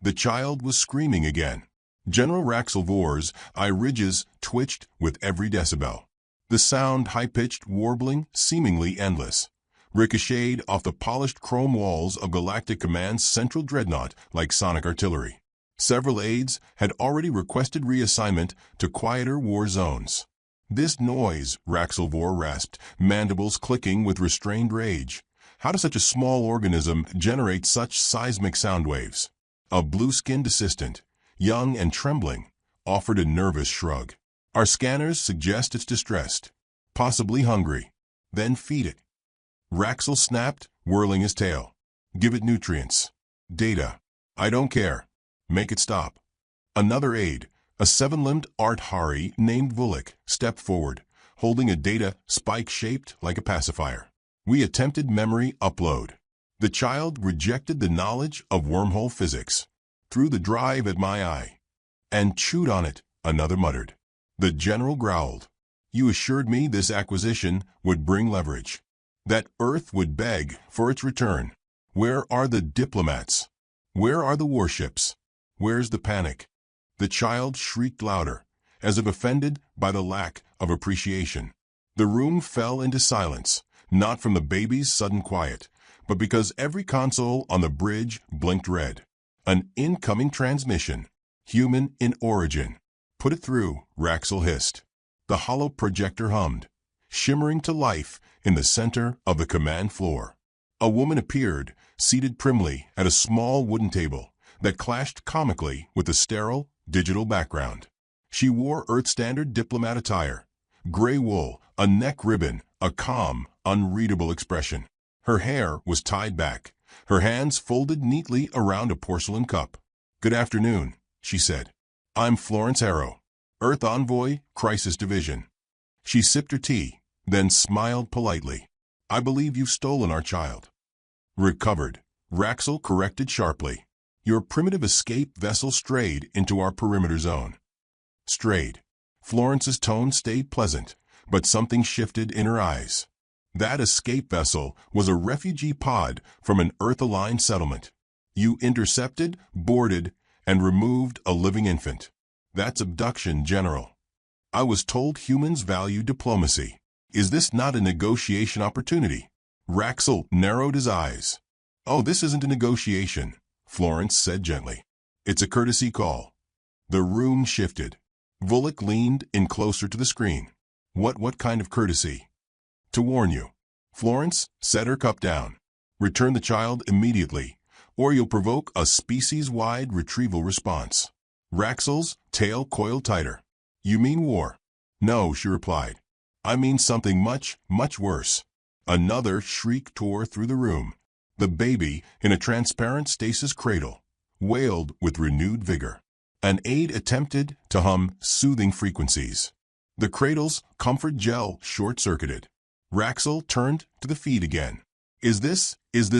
The child was screaming again. General Raxelvor's eye ridges twitched with every decibel. The sound, high-pitched, warbling, seemingly endless, ricocheted off the polished chrome walls of Galactic Command's central dreadnought like sonic artillery. Several aides had already requested reassignment to quieter war zones. "This noise," Raxelvor rasped, mandibles clicking with restrained rage. "How does such a small organism generate such seismic sound waves?" A blue-skinned assistant, young and trembling, offered a nervous shrug. "Our scanners suggest it's distressed, possibly hungry. Then feed it." Raxel snapped, whirling his tail. "Give it nutrients. Data. I don't care. Make it stop." Another aide, a seven-limbed Art-Hari named Vulik, stepped forward, holding a data spike shaped like a pacifier. "We attempted memory upload." The child rejected the knowledge of wormhole physics. "Threw the drive at my eye." "And chewed on it," another muttered. The general growled. "You assured me this acquisition would bring leverage. That Earth would beg for its return. Where are the diplomats? Where are the warships? Where's the panic?" The child shrieked louder, as if offended by the lack of appreciation. The room fell into silence, not from the baby's sudden quiet, but because every console on the bridge blinked red. An incoming transmission. Human in origin. "Put it through," Raxel hissed. The hollow projector hummed, shimmering to life in the center of the command floor. A woman appeared, seated primly at a small wooden table that clashed comically with the sterile, digital background. She wore Earth-standard diplomat attire, gray wool, a neck ribbon, a calm, unreadable expression. Her hair was tied back, her hands folded neatly around a porcelain cup. "Good afternoon," she said. "I'm Florence Harrow, Earth Envoy, Crisis Division." She sipped her tea, then smiled politely. "I believe you've stolen our child." "Recovered," Raxel corrected sharply. "Your primitive escape vessel strayed into our perimeter zone." Strayed. Florence's tone stayed pleasant, but something shifted in her eyes. That escape vessel was a refugee pod from an Earth-aligned settlement. You intercepted, boarded, and removed a living infant. That's abduction, General. I was told humans value diplomacy. Is this not a negotiation opportunity? Raxel narrowed his eyes. "Oh, this isn't a negotiation," Florence said gently. "It's a courtesy call." The room shifted. Vulik leaned in closer to the screen. What kind of courtesy?" "To warn you." Florence set her cup down. "Return the child immediately, or you'll provoke a species-wide retrieval response." Raxel's tail coiled tighter. "You mean war?" "No," she replied. "I mean something much, much worse." Another shriek tore through the room. The baby, in a transparent stasis cradle, wailed with renewed vigor. An aide attempted to hum soothing frequencies. The cradle's comfort gel short-circuited. Raxel turned to the feed again. Is this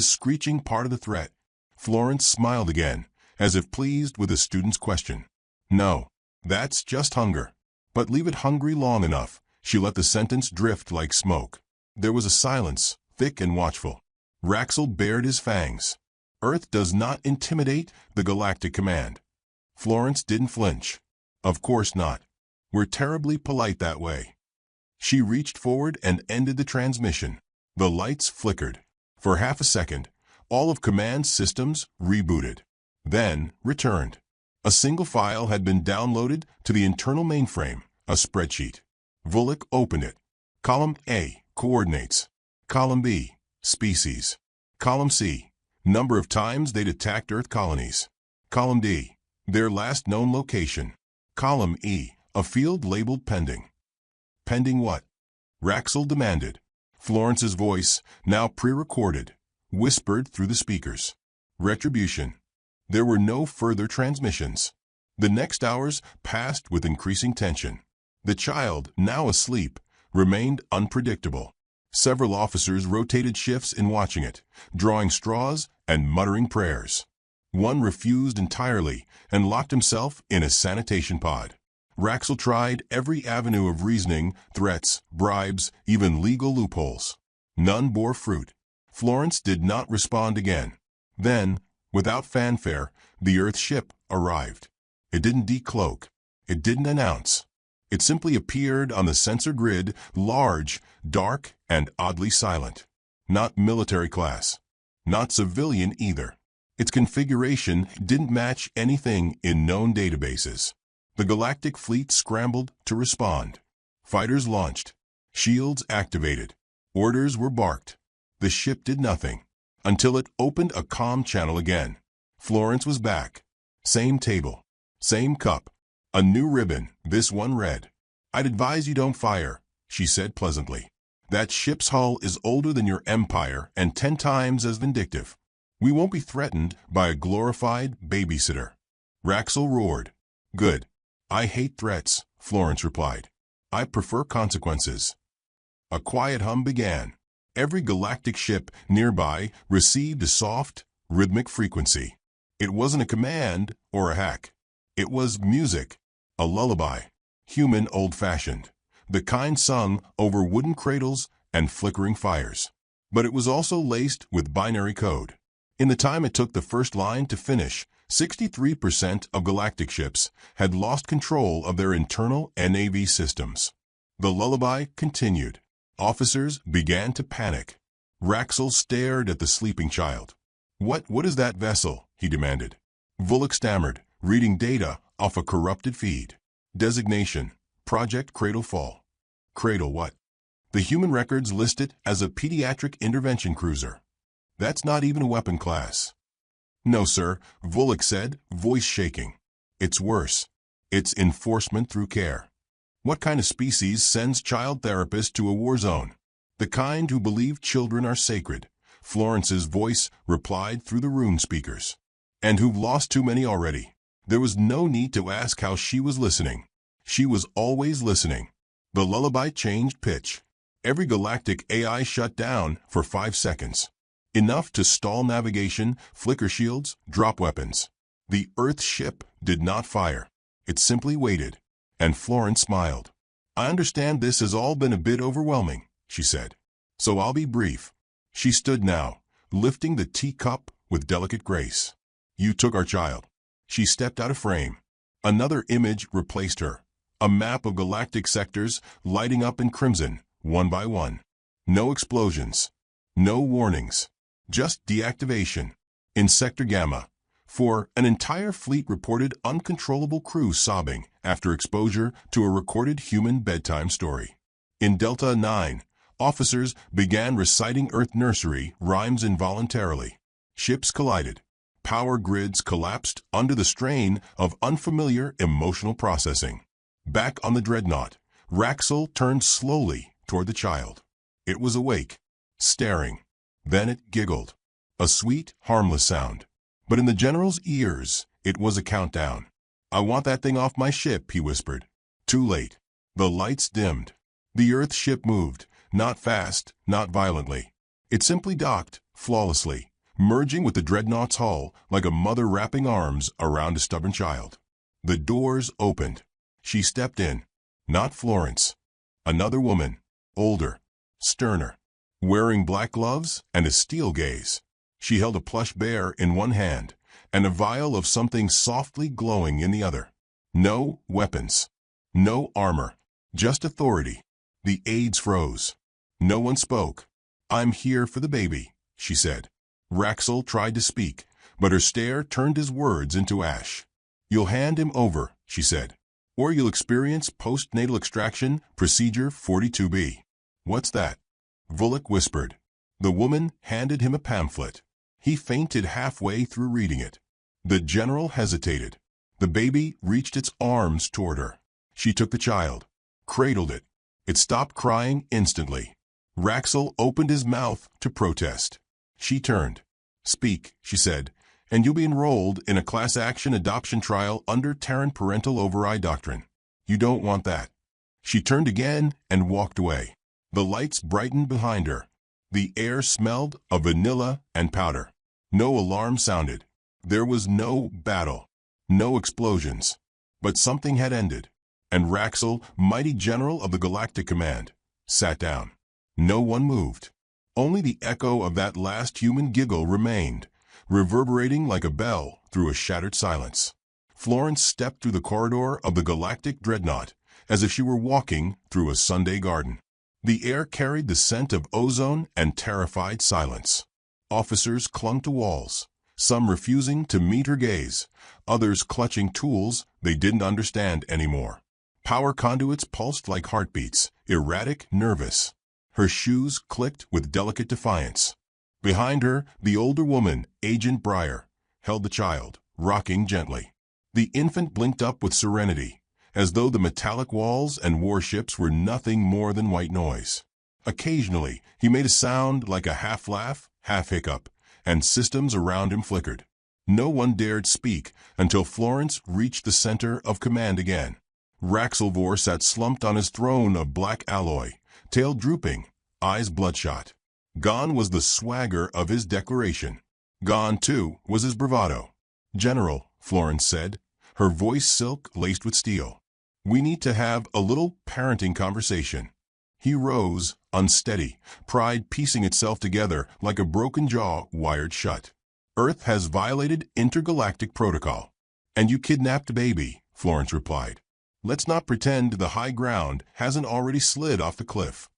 screeching part of the threat?" Florence smiled again, as if pleased with the student's question. "No, that's just hunger. But leave it hungry long enough." She let the sentence drift like smoke. There was a silence, thick and watchful. Raxel bared his fangs. "Earth does not intimidate the Galactic Command." Florence didn't flinch. "Of course not. We're terribly polite that way." She reached forward and ended the transmission. The lights flickered. For half a second, all of Command's systems rebooted. Then returned. A single file had been downloaded to the internal mainframe, a spreadsheet. Vulik opened it. Column A, coordinates. Column B, species. Column C, number of times they'd attacked Earth colonies. Column D, their last known location. Column E, a field labeled pending. "Pending what?" Raxel demanded. Florence's voice, now pre-recorded, whispered through the speakers. "Retribution." There were no further transmissions. The next hours passed with increasing tension. The child, now asleep, remained unpredictable. Several officers rotated shifts in watching it, drawing straws and muttering prayers. One refused entirely and locked himself in a sanitation pod. Raxel tried every avenue of reasoning, threats, bribes, even legal loopholes. None bore fruit. Florence did not respond again. Then, Without fanfare, the Earth ship arrived. It didn't decloak. It didn't announce. It simply appeared on the sensor grid, large, dark, and oddly silent. Not military class. Not civilian either. Its configuration didn't match anything in known databases. The Galactic fleet scrambled to respond. Fighters launched. Shields activated. Orders were barked. The ship did nothing until it opened a comm channel again. Florence was back. Same table. Same cup. A new ribbon, this one read. "I'd advise you don't fire," she said pleasantly. "That ship's hull is older than your empire and 10 times as vindictive. We won't be threatened by a glorified babysitter." Raxel roared. "Good. I hate threats," Florence replied. "I prefer consequences." A quiet hum began. Every galactic ship nearby received a soft, rhythmic frequency. It wasn't a command or a hack. It was music, a lullaby, human old-fashioned, the kind sung over wooden cradles and flickering fires. But it was also laced with binary code. In the time it took the first line to finish, 63% of galactic ships had lost control of their internal NAV systems. The lullaby continued. Officers began to panic. Raxel stared at the sleeping child. What is that vessel?" he demanded. Volek stammered, reading data off a corrupted feed. "Designation, Project Cradle Fall." Cradle what? The human records list it as a pediatric intervention cruiser. That's not even a weapon class. "No, sir," Volek said, voice shaking. "It's worse. It's enforcement through care. What kind of species sends child therapists to a war zone? The kind who believe children are sacred," Florence's voice replied through the rune speakers. "And who've lost too many already." There was no need to ask how she was listening. She was always listening. The lullaby changed pitch. Every galactic AI shut down for 5 seconds. Enough to stall navigation, flicker shields, drop weapons. The Earth ship did not fire. It simply waited. And Florence smiled. "I understand this has all been a bit overwhelming," she said. "So I'll be brief." She stood now, lifting the teacup with delicate grace. "You took our child." She stepped out of frame. Another image replaced her. A map of galactic sectors lighting up in crimson, one by one. No explosions. No warnings. Just deactivation. In Sector Gamma, for an entire fleet reported uncontrollable crew sobbing after exposure to a recorded human bedtime story. In Delta 9, officers began reciting Earth nursery rhymes involuntarily. Ships collided. Power grids collapsed under the strain of unfamiliar emotional processing. Back on the dreadnought, Raxel turned slowly toward the child. It was awake, staring. Then it giggled. A sweet, harmless sound. But in the general's ears, it was a countdown. "I want that thing off my ship," he whispered. Too late. The lights dimmed. The Earth ship moved, not fast, not violently. It simply docked, flawlessly, merging with the dreadnought's hull like a mother wrapping arms around a stubborn child. The doors opened. She stepped in. Not Florence. Another woman, older, sterner, wearing black gloves and a steel gaze. She held a plush bear in one hand and a vial of something softly glowing in the other. No weapons. No armor. Just authority. The aides froze. No one spoke. "I'm here for the baby," she said. Raxel tried to speak, but her stare turned his words into ash. "You'll hand him over," she said, "or you'll experience postnatal extraction procedure 42B. "What's that?" Volek whispered. The woman handed him a pamphlet. He fainted halfway through reading it. The general hesitated. The baby reached its arms toward her. She took the child, cradled it. It stopped crying instantly. Raxel opened his mouth to protest. She turned. "Speak," she said, "and you'll be enrolled in a class-action adoption trial under Terran parental override doctrine. You don't want that." She turned again and walked away. The lights brightened behind her. The air smelled of vanilla and powder. No alarm sounded. There was no battle. No explosions. But something had ended. And Raxel, mighty general of the Galactic Command, sat down. No one moved. Only the echo of that last human giggle remained, reverberating like a bell through a shattered silence. Florence stepped through the corridor of the Galactic dreadnought, as if she were walking through a Sunday garden. The air carried the scent of ozone and terrified silence. Officers clung to walls, some refusing to meet her gaze, others clutching tools they didn't understand anymore. Power conduits pulsed like heartbeats, erratic, nervous. Her shoes clicked with delicate defiance. Behind her, the older woman, Agent Breyer, held the child, rocking gently. The infant blinked up with serenity, as though the metallic walls and warships were nothing more than white noise. Occasionally, he made a sound like a half-laugh, half-hiccup, and systems around him flickered. No one dared speak until Florence reached the center of command again. Raxelvor sat slumped on his throne of black alloy, tail drooping, eyes bloodshot. Gone was the swagger of his declaration. Gone, too, was his bravado. "General," Florence said, her voice silk laced with steel, "we need to have a little parenting conversation." He rose, unsteady, pride piecing itself together like a broken jaw wired shut. "Earth has violated intergalactic protocol." "And you kidnapped a baby," Florence replied. "Let's not pretend the high ground hasn't already slid off the cliff."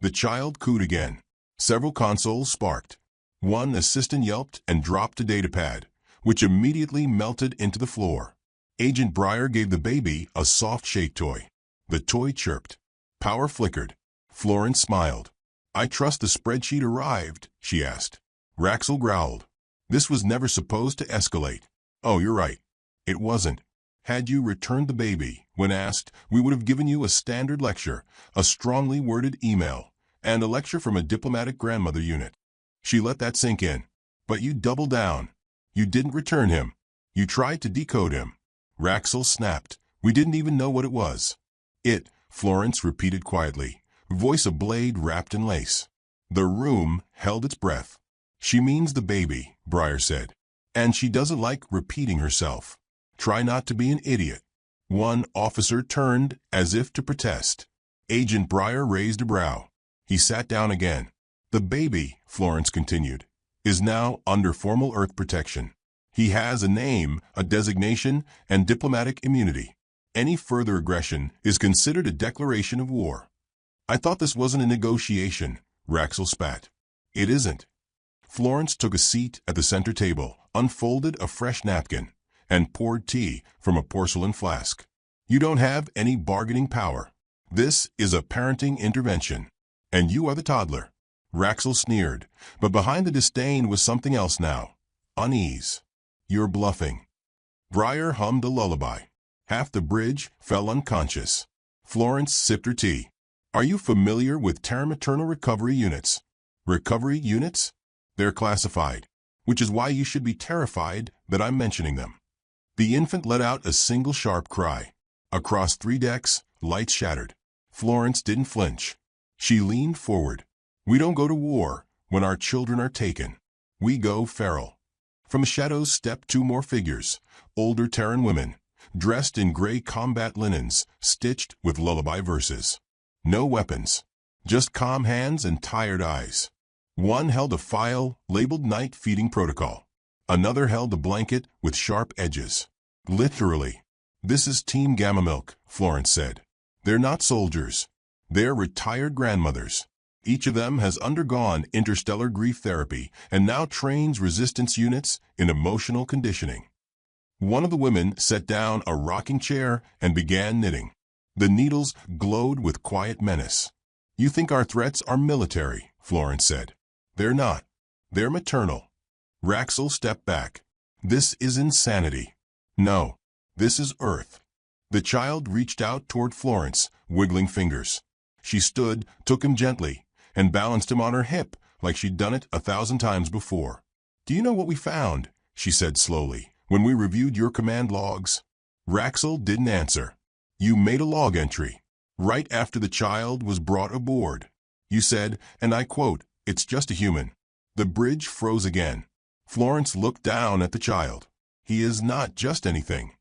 The child cooed again. Several consoles sparked. One assistant yelped and dropped a datapad, which immediately melted into the floor. Agent Breyer gave the baby a soft shake toy. The toy chirped. Power flickered. Florence smiled. "I trust the spreadsheet arrived," she asked. Raxel growled. "This was never supposed to escalate." "Oh, you're right. It wasn't. Had you returned the baby, when asked, we would have given you a standard lecture, a strongly worded email, and a lecture from a diplomatic grandmother unit." She let that sink in. "But you doubled down. You didn't return him. You tried to decode him." Raxel snapped. "We didn't even know what it was." "It," Florence repeated quietly, voice a blade wrapped in lace. The room held its breath. "She means the baby," Breyer said. "And she doesn't like repeating herself. Try not to be an idiot." One officer turned as if to protest. Agent Breyer raised a brow. He sat down again. "The baby," Florence continued, "is now under formal Earth protection. He has a name, a designation, and diplomatic immunity. Any further aggression is considered a declaration of war." "I thought this wasn't a negotiation," Raxel spat. "It isn't." Florence took a seat at the center table, unfolded a fresh napkin, and poured tea from a porcelain flask. "You don't have any bargaining power. This is a parenting intervention. And you are the toddler." Raxel sneered, but behind the disdain was something else now. Unease. "You're bluffing." Breyer hummed a lullaby. Half the bridge fell unconscious. Florence sipped her tea. "Are you familiar with terra maternal recovery units?" "Recovery units?" "They're classified, which is why you should be terrified that I'm mentioning them." The infant let out a single sharp cry. Across 3 decks, lights shattered. Florence didn't flinch. She leaned forward. "We don't go to war when our children are taken. We go feral." From the shadows stepped 2 more figures, older Terran women, dressed in gray combat linens, stitched with lullaby verses. No weapons, just calm hands and tired eyes. One held a file labeled Night Feeding Protocol. Another held a blanket with sharp edges. "Literally. This is Team Gamma Milk," Florence said. "They're not soldiers. They're retired grandmothers. Each of them has undergone interstellar grief therapy and now trains resistance units in emotional conditioning." One of the women set down a rocking chair and began knitting. The needles glowed with quiet menace. "You think our threats are military," Florence said. "They're not. They're maternal." Raxel stepped back. "This is insanity." "No, this is Earth." The child reached out toward Florence, wiggling fingers. She stood, took him gently, and balanced him on her hip like she'd done it 1,000 times before. "Do you know what we found?" she said slowly, "when we reviewed your command logs?" Raxel didn't answer. "You made a log entry. Right after the child was brought aboard. You said, and I quote, 'It's just a human.'" The bridge froze again. Florence looked down at the child. "He is not just anything."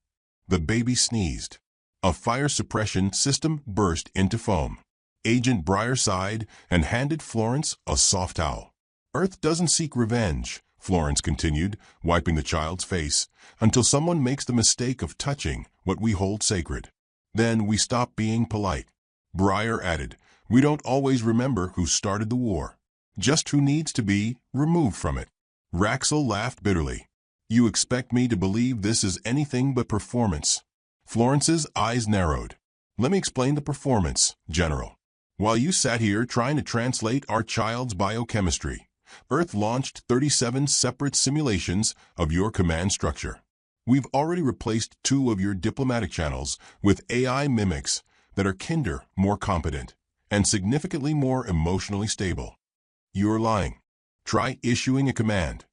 The baby sneezed. A fire suppression system burst into foam. Agent Breyer sighed and handed Florence a soft towel. "Earth doesn't seek revenge," Florence continued, wiping the child's face, until someone makes the mistake of touching what we hold sacred. Then we stop being polite. Breyer added, we don't always remember who started the war, just who needs to be removed from it. Raxel laughed bitterly. You expect me to believe this is anything but performance? Florence's eyes narrowed. Let me explain the performance, General. While you sat here trying to translate our child's biochemistry, Earth launched 37 separate simulations of your command structure. We've already replaced 2 of your diplomatic channels with AI mimics that are kinder, more competent, and significantly more emotionally stable. You're lying. Try issuing a command.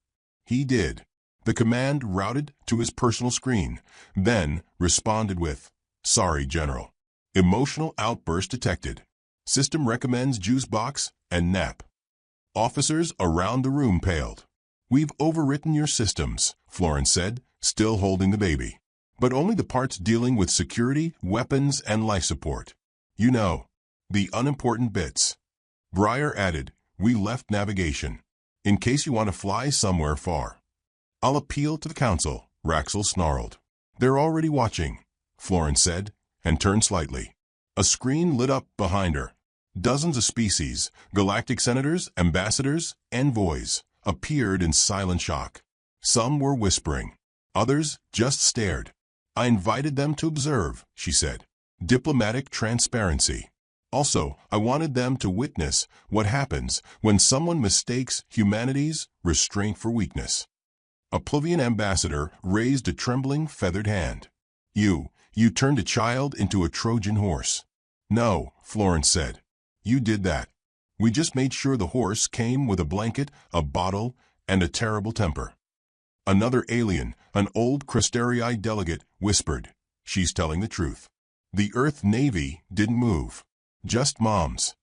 He did. The command routed to his personal screen, then responded with, Sorry, General. Emotional outburst detected. System recommends juice box and nap. Officers around the room paled. We've overwritten your systems, Florence said, still holding the baby. But only the parts dealing with security, weapons, and life support. You know, the unimportant bits. Breyer added, we left navigation, in case you want to fly somewhere far. I'll appeal to the council, Raxel snarled. They're already watching, Florence said, and turned slightly. A screen lit up behind her. Dozens of species, galactic senators, ambassadors, envoys, appeared in silent shock. Some were whispering. Others just stared. I invited them to observe, she said. Diplomatic transparency. Also, I wanted them to witness what happens when someone mistakes humanity's restraint for weakness. A Pluvian ambassador raised a trembling, feathered hand. You turned a child into a Trojan horse. No, Florence said. You did that. We just made sure the horse came with a blanket, a bottle, and a terrible temper. Another alien, an old Crestarii delegate, whispered, She's telling the truth. The Earth Navy didn't move. Just moms.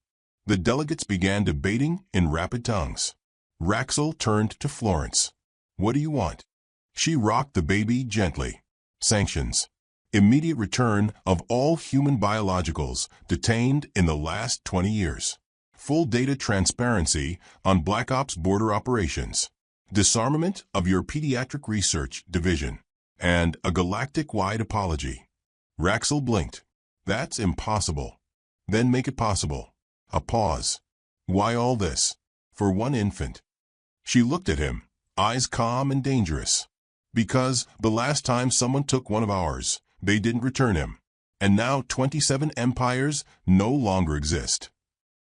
The delegates began debating in rapid tongues. Raxel turned to Florence. What do you want? She rocked the baby gently. Sanctions. Immediate return of all human biologicals detained in the last 20 years. Full data transparency on Black Ops border operations. Disarmament of your pediatric research division. And a galactic-wide apology. Raxel blinked. That's impossible. Then make it possible. A pause. Why all this? For one infant. She looked at him, eyes calm and dangerous. Because the last time someone took one of ours, they didn't return him. And now 27 empires no longer exist.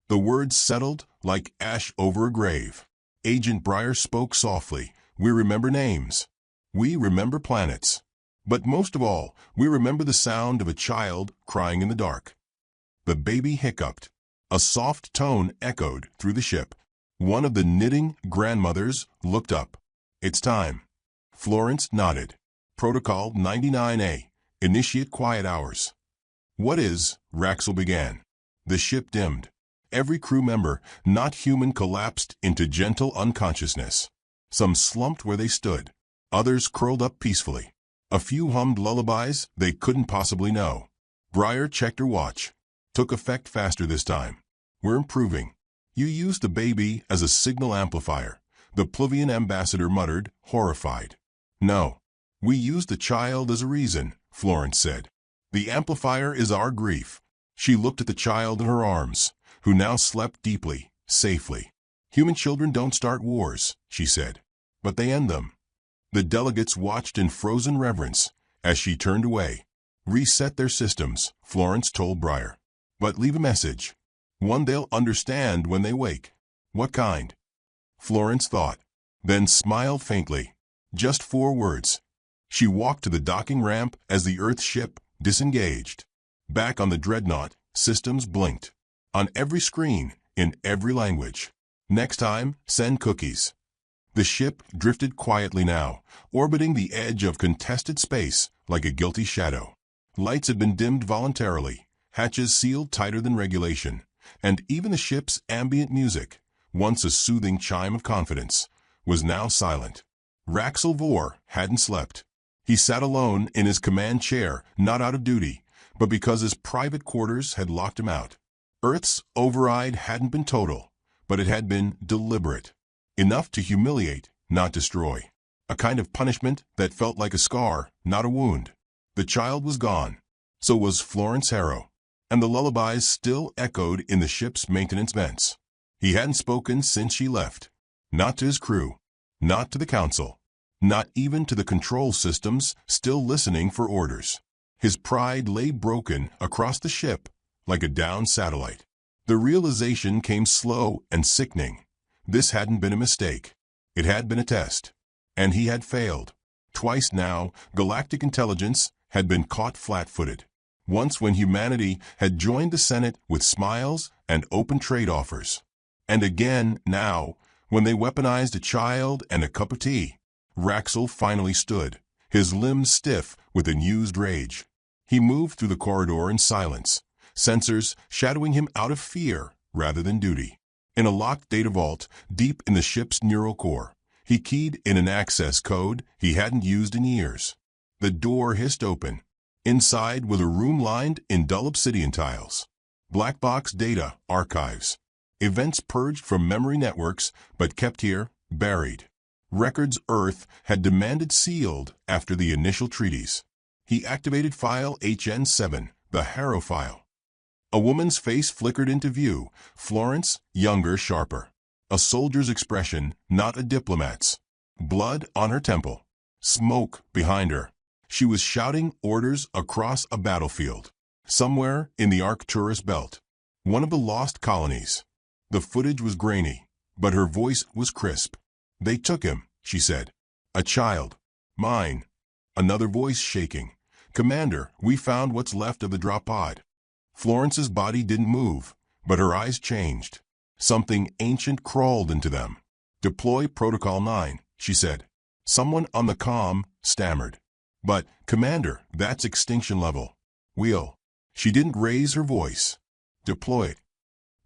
The words settled like ash over a grave. Agent Breyer spoke softly. We remember names. We remember planets. But most of all, we remember the sound of a child crying in the dark. The baby hiccuped. A soft tone echoed through the ship. One of the knitting grandmothers looked up. It's time. Florence nodded. Protocol 99A. Initiate quiet hours. What is? Raxel began. The ship dimmed. Every crew member, not human, collapsed into gentle unconsciousness. Some slumped where they stood. Others curled up peacefully. A few hummed lullabies they couldn't possibly know. Breyer checked her watch. Took effect faster this time. We're improving. You used the baby as a signal amplifier, the Pluvian ambassador muttered, horrified. No. We used the child as a reason, Florence said. The amplifier is our grief. She looked at the child in her arms, who now slept deeply, safely. Human children don't start wars, she said, but they end them. The delegates watched in frozen reverence as she turned away. Reset their systems, Florence told Breyer. But leave a message. One they'll understand when they wake. What kind? Florence thought, then smiled faintly. Just 4 words. She walked to the docking ramp as the Earth ship disengaged. Back on the dreadnought, systems blinked. On every screen, in every language. Next time, send cookies. The ship drifted quietly now, orbiting the edge of contested space like a guilty shadow. Lights had been dimmed voluntarily, hatches sealed tighter than regulation, and even the ship's ambient music, once a soothing chime of confidence, was now silent. Raxel Vor hadn't slept. He sat alone in his command chair, not out of duty, but because his private quarters had locked him out. Earth's override hadn't been total, but it had been deliberate. Enough to humiliate, not destroy. A kind of punishment that felt like a scar, not a wound. The child was gone. So was Florence Harrow. And the lullabies still echoed in the ship's maintenance vents. He hadn't spoken since she left. Not to his crew. Not to the council. Not even to the control systems still listening for orders. His pride lay broken across the ship like a downed satellite. The realization came slow and sickening. This hadn't been a mistake. It had been a test. And he had failed. Twice now, galactic intelligence had been caught flat-footed. Once when humanity had joined the Senate with smiles and open trade offers. And again now, when they weaponized a child and a cup of tea. Raxel finally stood, his limbs stiff with amused rage. He moved through the corridor in silence, sensors shadowing him out of fear rather than duty. In a locked data vault deep in the ship's neural core, he keyed in an access code he hadn't used in years. The door hissed open. Inside was a room lined in dull obsidian tiles. Black box data archives. Events purged from memory networks but kept here, buried. Records Earth had demanded sealed after the initial treaties. He activated file HN7, the Harrow file. A woman's face flickered into view, Florence, younger, sharper. A soldier's expression, not a diplomat's. Blood on her temple. Smoke behind her. She was shouting orders across a battlefield. Somewhere in the Arcturus belt. One of the lost colonies. The footage was grainy, but her voice was crisp. They took him, she said. A child. Mine. Another voice shaking. Commander, we found what's left of the drop pod. Florence's body didn't move, but her eyes changed. Something ancient crawled into them. Deploy Protocol 9, she said. Someone on the comm stammered. But, Commander, that's extinction level. We'll. She didn't raise her voice. Deploy it.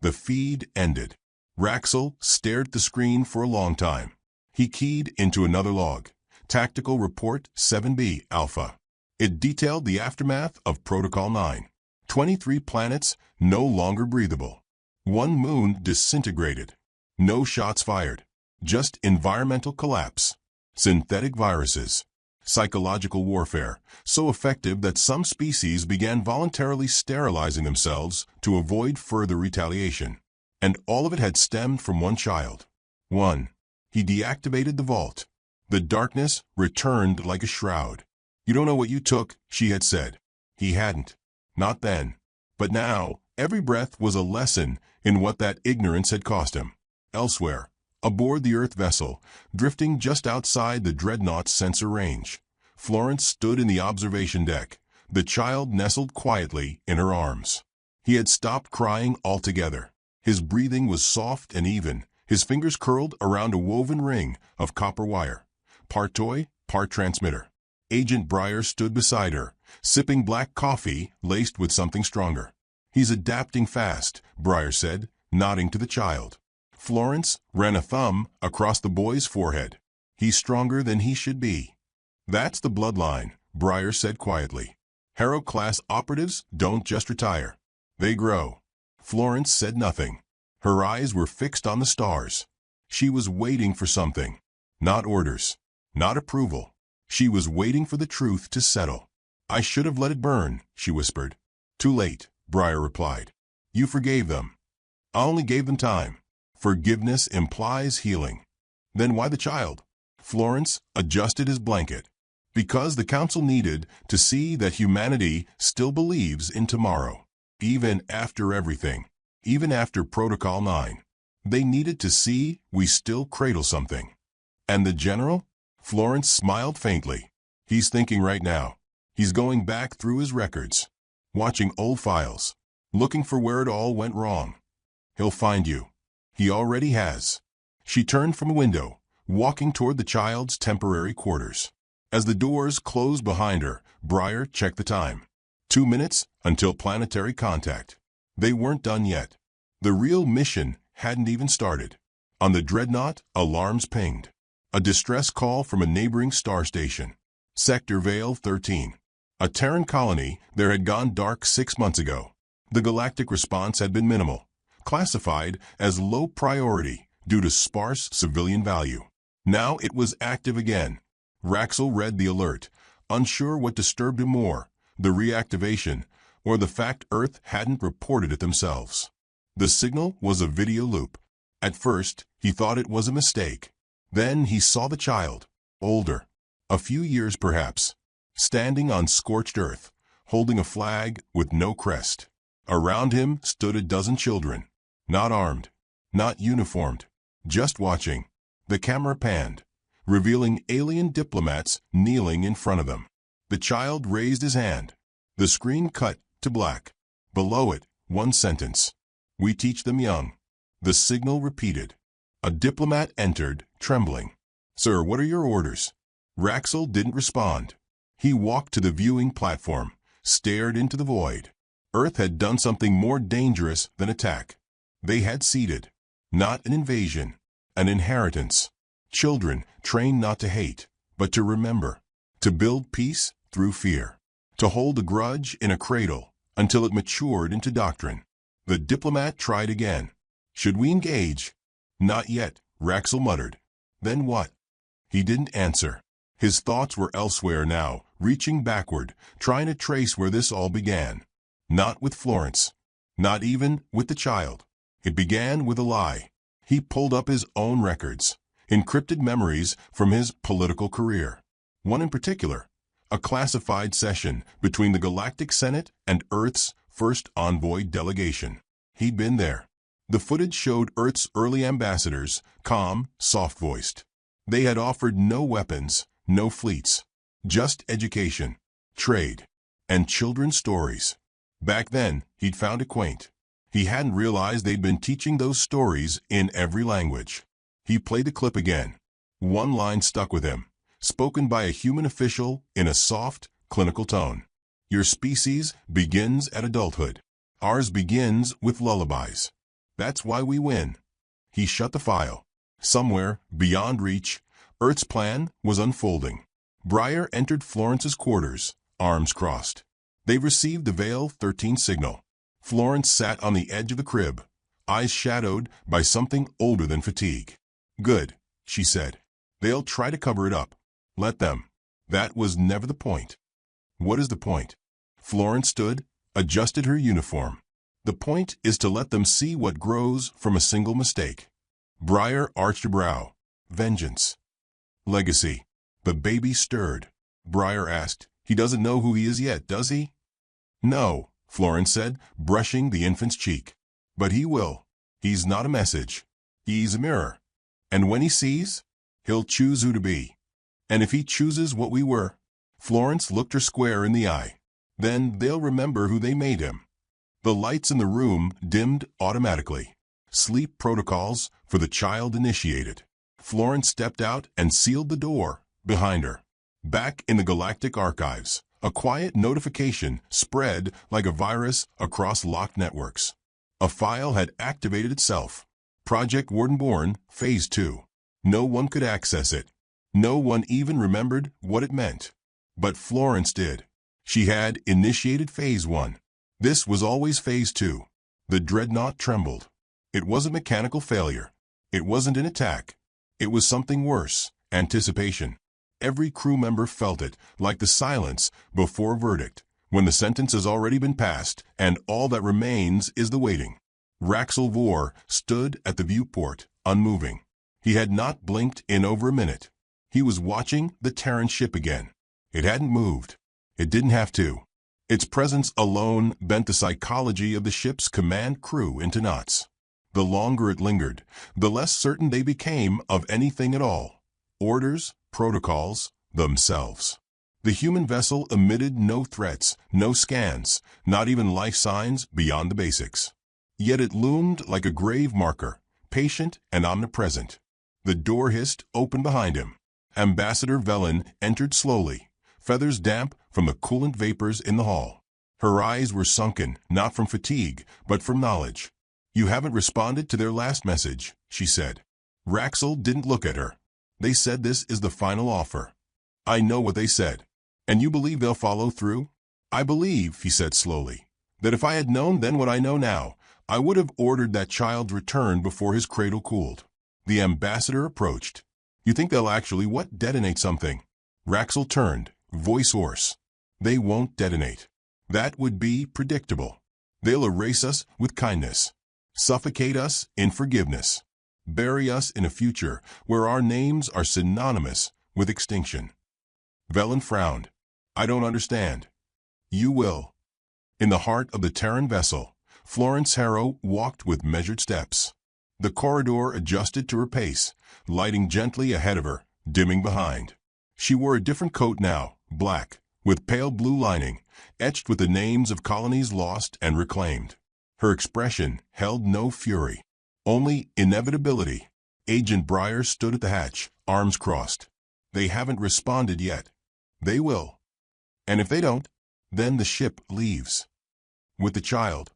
The feed ended. Raxel stared at the screen for a long time. He keyed into another log. Tactical Report 7B Alpha. It detailed the aftermath of Protocol 9. 23 planets no longer breathable. 1 moon disintegrated. No shots fired. Just environmental collapse. Synthetic viruses. Psychological warfare, so effective that some species began voluntarily sterilizing themselves to avoid further retaliation. And all of it had stemmed from one child. 1. He deactivated the vault. The darkness returned like a shroud. You don't know what you took, she had said. He hadn't. Not then. But now, every breath was a lesson in what that ignorance had cost him. Elsewhere, aboard the Earth vessel, drifting just outside the Dreadnought's sensor range, Florence stood in the observation deck, the child nestled quietly in her arms. He had stopped crying altogether. His breathing was soft and even, his fingers curled around a woven ring of copper wire. Part toy, part transmitter. Agent Breyer stood beside her, sipping black coffee laced with something stronger. He's adapting fast, Breyer said, nodding to the child. Florence ran a thumb across the boy's forehead. He's stronger than he should be. That's the bloodline, Breyer said quietly. Harrow-class operatives don't just retire. They grow. Florence said nothing. Her eyes were fixed on the stars. She was waiting for something. Not orders. Not approval. She was waiting for the truth to settle. I should have let it burn, she whispered. Too late, Breyer replied. You forgave them. I only gave them time. Forgiveness implies healing. Then why the child? Florence adjusted his blanket. Because the council needed to see that humanity still believes in tomorrow. Even after everything. Even after Protocol 9. They needed to see we still cradle something. And the general? Florence smiled faintly. He's thinking right now. He's going back through his records. Watching old files. Looking for where it all went wrong. He'll find you. He already has. She turned from a window, walking toward the child's temporary quarters. As the doors closed behind her, Breyer checked the time. 2 minutes until planetary contact. They weren't done yet. The real mission hadn't even started. On the Dreadnought, alarms pinged. A distress call from a neighboring star station. Sector Vale 13. A Terran colony there had gone dark 6 months ago. The galactic response had been minimal, classified as low priority due to sparse civilian value. Now it was active again. Raxel read the alert, unsure what disturbed him more, the reactivation or the fact Earth hadn't reported it themselves. The signal was a video loop. At first, he thought it was a mistake. Then he saw the child, older, a few years perhaps, standing on scorched earth, holding a flag with no crest. Around him stood a dozen children, not armed, not uniformed, just watching. The camera panned, revealing alien diplomats kneeling in front of them. The child raised his hand. The screen cut to black. Below it, one sentence. "We teach them young." The signal repeated. A diplomat entered, trembling. "Sir, what are your orders?" Raxel didn't respond. He walked to the viewing platform, stared into the void. Earth had done something more dangerous than attack. They had seeded, not an invasion, an inheritance. Children trained not to hate, but to remember, to build peace through fear, to hold a grudge in a cradle until it matured into doctrine. The diplomat tried again. "Should we engage?" "Not yet," Raxel muttered. "Then what?" He didn't answer. His thoughts were elsewhere now, reaching backward, trying to trace where this all began. Not with Florence. Not even with the child. It began with a lie. He pulled up his own records, encrypted memories from his political career. One in particular, a classified session between the Galactic Senate and Earth's first envoy delegation. He'd been there. The footage showed Earth's early ambassadors, calm, soft-voiced. They had offered no weapons, no fleets, just education, trade, and children's stories. Back then, he'd found it quaint. He hadn't realized they'd been teaching those stories in every language. He played the clip again. One line stuck with him, spoken by a human official in a soft, clinical tone. "Your species begins at adulthood. Ours begins with lullabies. That's why we win." He shut the file. Somewhere, beyond reach, Earth's plan was unfolding. Breyer entered Florence's quarters, arms crossed. They received the Veil 13 signal. Florence sat on the edge of the crib, eyes shadowed by something older than fatigue. "Good," she said. "They'll try to cover it up. Let them." That was never the point. "What is the point?" Florence stood, adjusted her uniform. "The point is to let them see what grows from a single mistake." Breyer arched a brow. "Vengeance." "Legacy." The baby stirred. Breyer asked, "He doesn't know who he is yet, does he?" "No," Florence said, brushing the infant's cheek. "But he will. He's not a message. He's a mirror. And when he sees, he'll choose who to be. And if he chooses what we were," Florence looked her square in the eye, "then they'll remember who they made him." The lights in the room dimmed automatically. Sleep protocols for the child initiated. Florence stepped out and sealed the door behind her. Back in the Galactic archives, a quiet notification spread like a virus across locked networks. A file had activated itself. Project Wardenborn, Phase 2. No one could access it. No one even remembered what it meant. But Florence did. She had initiated Phase 1. This was always Phase 2. The dreadnought trembled. It wasn't mechanical failure. It wasn't an attack. It was something worse, anticipation. Every crew member felt it, like the silence before verdict, when the sentence has already been passed, and all that remains is the waiting. Raxel Vor stood at the viewport, unmoving. He had not blinked in over a minute. He was watching the Terran ship again. It hadn't moved. It didn't have to. Its presence alone bent the psychology of the ship's command crew into knots. The longer it lingered, the less certain they became of anything at all. Orders, protocols, themselves. The human vessel emitted no threats, no scans, not even life signs beyond the basics. Yet it loomed like a grave marker, patient and omnipresent. The door hissed open behind him. Ambassador Velen entered slowly, feathers damp from the coolant vapors in the hall. Her eyes were sunken, not from fatigue, but from knowledge. "You haven't responded to their last message," she said. Raxel didn't look at her. "They said this is the final offer." "I know what they said." "And you believe they'll follow through?" "I believe," he said slowly, "that if I had known then what I know now, I would have ordered that child's return before his cradle cooled." The ambassador approached. You think they'll actually what? Detonate something? Raxel turned, voice hoarse. They won't detonate. That would be predictable. They'll erase us with kindness, suffocate us in forgiveness, bury us in a future where our names are synonymous with extinction. Velen frowned. I don't understand. You will. In the heart of the Terran vessel, Florence Harrow walked with measured steps. The corridor adjusted to her pace, lighting gently ahead of her, dimming behind. She wore a different coat now, black, with pale blue lining, etched with the names of colonies lost and reclaimed. Her expression held no fury, only inevitability. Agent Breyer stood at the hatch, arms crossed. They haven't responded yet. They will. And if they don't, then the ship leaves. With the child.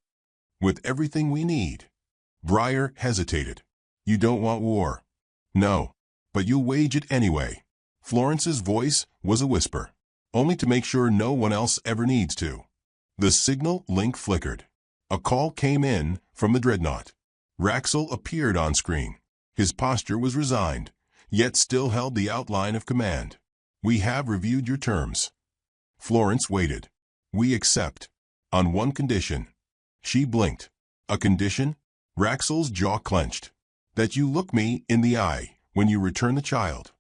With everything we need. Breyer hesitated. You don't want war. No. But you'll wage it anyway. Florence's voice was a whisper. Only to make sure no one else ever needs to. The signal link flickered. A call came in from the dreadnought. Raxel appeared on screen. His posture was resigned, yet still held the outline of command. We have reviewed your terms. Florence waited. We accept. On one condition. She blinked. A condition? Raxel's jaw clenched. That you look me in the eye when you return the child.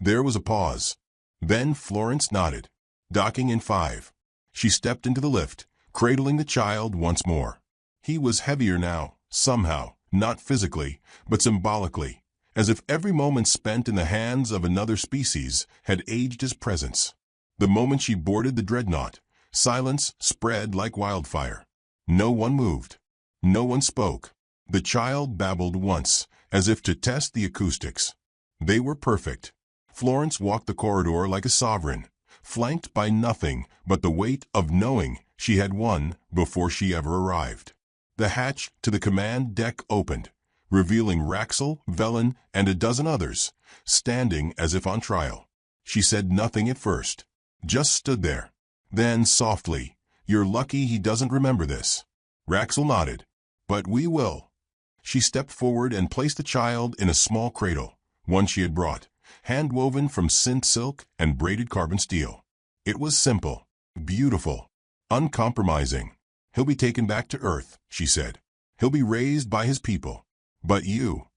There was a pause. Then Florence nodded. Docking in 5. She stepped into the lift, cradling the child once more. He was heavier now, somehow, not physically, but symbolically, as if every moment spent in the hands of another species had aged his presence. The moment she boarded the dreadnought, silence spread like wildfire. No one moved. No one spoke. The child babbled once, as if to test the acoustics. They were perfect. Florence walked the corridor like a sovereign, flanked by nothing but the weight of knowing she had won before she ever arrived. The hatch to the command deck opened, revealing Raxel, Velen, and a dozen others, standing as if on trial. She said nothing at first, just stood there. Then, softly, "You're lucky he doesn't remember this." Raxel nodded. "But we will." She stepped forward and placed the child in a small cradle, one she had brought, hand-woven from synth silk and braided carbon steel. It was simple, beautiful, uncompromising. "He'll be taken back to Earth," she said. "He'll be raised by his people. But you,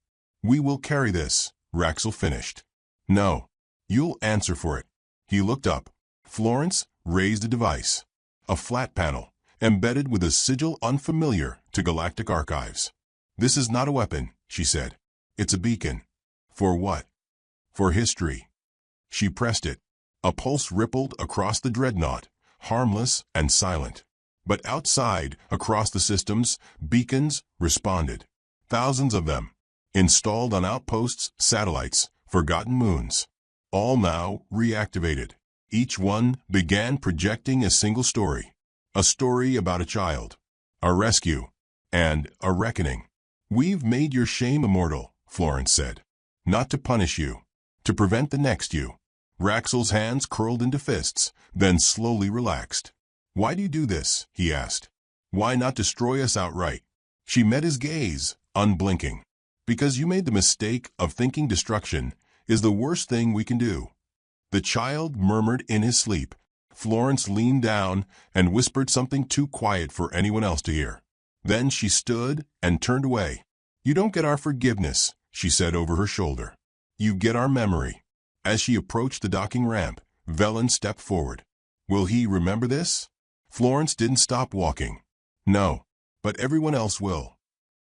we will carry this," Raxel finished. "No, you'll answer for it." He looked up. Florence raised a device, a flat panel, embedded with a sigil unfamiliar to galactic archives. "This is not a weapon," she said. "It's a beacon." "For what?" "For history." She pressed it. A pulse rippled across the dreadnought, harmless and silent. But outside, across the systems, beacons responded. Thousands of them, installed on outposts, satellites, forgotten moons. All now reactivated. Each one began projecting a single story. A story about a child, a rescue, and a reckoning. "We've made your shame immortal," Florence said. "Not to punish you, to prevent the next you." Raxel's hands curled into fists, then slowly relaxed. "Why do you do this?" he asked. "Why not destroy us outright?" She met his gaze, unblinking. "Because you made the mistake of thinking destruction is the worst thing we can do." The child murmured in his sleep. Florence leaned down and whispered something too quiet for anyone else to hear. Then she stood and turned away. "You don't get our forgiveness," she said over her shoulder. "You get our memory." As she approached the docking ramp, Velen stepped forward. "Will he remember this?" Florence didn't stop walking. "No, but everyone else will."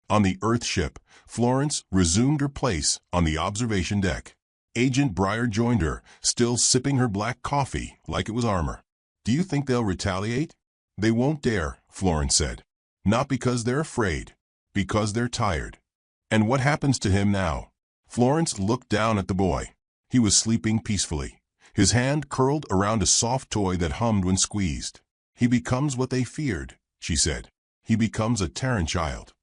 On the Earth ship, Florence resumed her place on the observation deck. Agent Breyer joined her, still sipping her black coffee like it was armor. "Do you think they'll retaliate?" "They won't dare," Florence said. "Not because they're afraid, because they're tired." "And what happens to him now?" Florence looked down at the boy. He was sleeping peacefully, his hand curled around a soft toy that hummed when squeezed. "He becomes what they feared," she said. "He becomes a Terran child."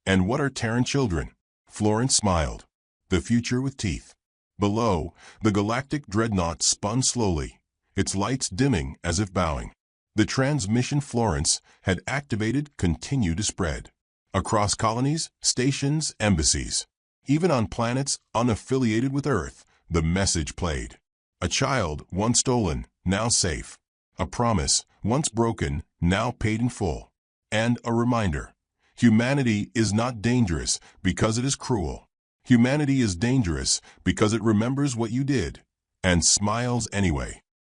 "And what are Terran children?" Florence smiled. "The future with teeth." Below, the galactic dreadnought spun slowly, its lights dimming as if bowing. The transmission Florence had activated continued to spread. Across colonies, stations, embassies. Even on planets unaffiliated with Earth, The message played. A child once stolen, now safe. A promise once broken, now paid in full. And a reminder. Humanity is not dangerous because it is cruel. Humanity is dangerous because it remembers what you did and smiles anyway.